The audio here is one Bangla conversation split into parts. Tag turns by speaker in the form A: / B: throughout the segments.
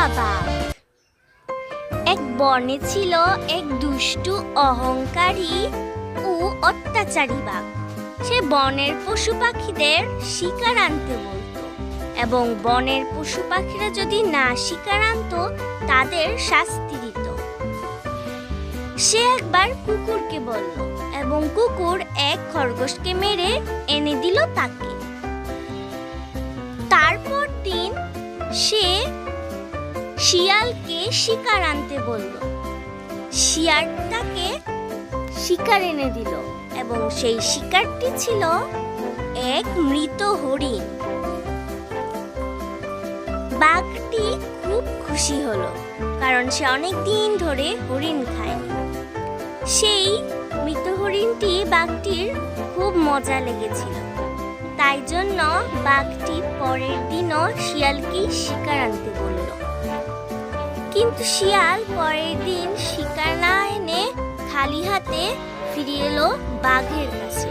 A: হালুয়া বাঘ। এক বনে ছিল এক দুষ্টু, অহংকারী ও অত্যাচারী বাঘ। সে বনের পশু পাখিদের শিকার আনতে বলতো এবং বনের পশু পাখিরা যদি না শিকার আনতো তাদের শাস্তি দিত। সে একবার কুকুরকে বলল এবং কুকুর এক খরগোশকে মেরে এনে দিল তাকে। তারপর দিন সে শিয়ালকে শিকার আনতে বলল। শিয়াল তাকে শিকার এনে দিল এবং সেই শিকারটি ছিল এক মৃত হরিণ। বাঘটি খুব খুশি হলো, কারণ সে অনেক দিন ধরে হরিণ খায়নি। সেই মৃত হরিণটি বাঘটির খুব মজা লেগেছিল, তাই জন্য বাঘটি পরের দিনও শিয়ালকে শিকার আনতে বলল। কিন্তু শিয়াল পরের দিন শিকার না এনে খালি হাতে ফিরে এলো বাঘের কাছে।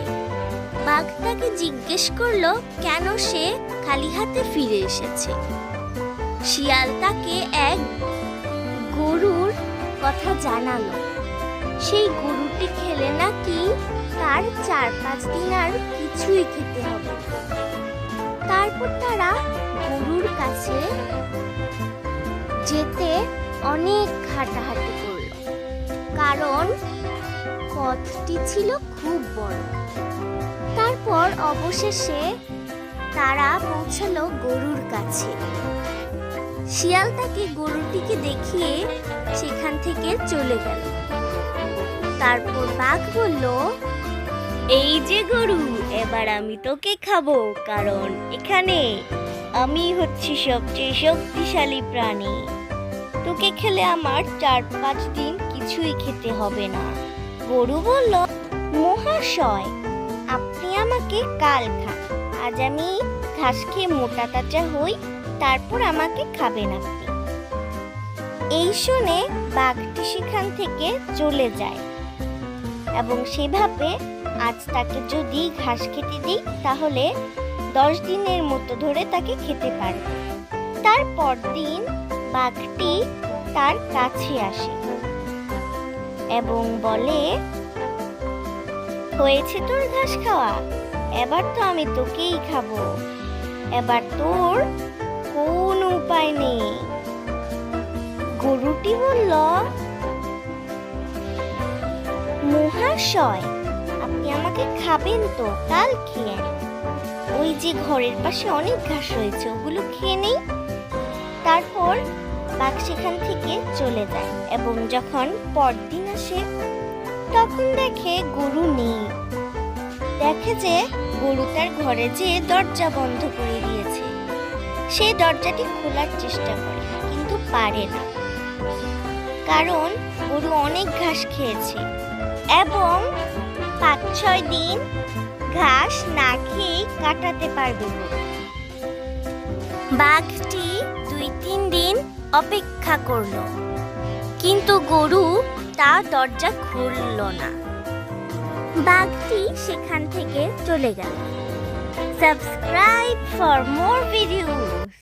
A: বাঘ তাকে জিজ্ঞেস করলো কেন সে খালি হাতে ফিরে এসেছে। শিয়াল তাকে এক গরুর কথা জানালো। সেই গরুটি খেলে নাকি তার 4-5 দিন আর কিছুই খেতে হবে। তারপর তারা গরুর কাছে যেতে অনেক হাঁটাহাঁটি করল, কারণ পথটি ছিল খুব বড়। তারপর অবশেষে তারা পৌঁছালো গরুর কাছে। শিয়াল তাকে গরুটিকে দেখিয়ে সেখান থেকে চলে গেল। তারপর বাঘ বলল, এই যে গরু, এবার আমি তোকে খাবো, কারণ এখানে আমি হচ্ছি সবচেয়ে শক্তিশালী প্রাণী। তোকে খেলে আমার 4-5 দিন কিছুই খেতে হবে না। গরু বলল, মহাশয়, আপনি আমাকে কাল খান, আজ আমি ঘাস খেয়ে মোটা তাজা হই, তারপর আমাকে খাবেন আপনি। এই শুনে বাঘটি সেখান থেকে চলে যায় এবং সেভাবে আজ তাকে যদি ঘাস খেতে দিই তাহলে 10 দিনের মতো ধরে তাকে খেতে পারবে। তারপর দিন বাঘটি তার কাছে আসে এবং বলে, হয়েছে তোর ঘাস খাওয়া, এবার তো আমি তোকেই খাবো, এবার তোর কোনো উপায় নেই। গরুটি বলল, মহাশয়, আপনি আমাকে খাবেন তো, কাল খেয়ে ওই যে ঘরের পাশে অনেক ঘাস রয়েছে, ওগুলো খেয়ে নেই। তারপর বাঘ সেখান থেকে চলে যায় এবং যখন পরদিন আসে তখন দেখে গরু নেই। দেখে যে গরু তার ঘরে যেয়ে দরজা বন্ধ করে দিয়েছে। সে দরজাটি খোলার চেষ্টা করে কিন্তু পারে না, কারণ গরু অনেক ঘাস খেয়েছে এবং 5-6 দিন ঘাস না খেয়ে কাটাতে পারবে। বাঘটি 2-3 দিন অপেক্ষা করলো, কিন্তু গরু তার দরজা খুলল না। বাঘটি সেখান থেকে চলে গেল। Subscribe for more video.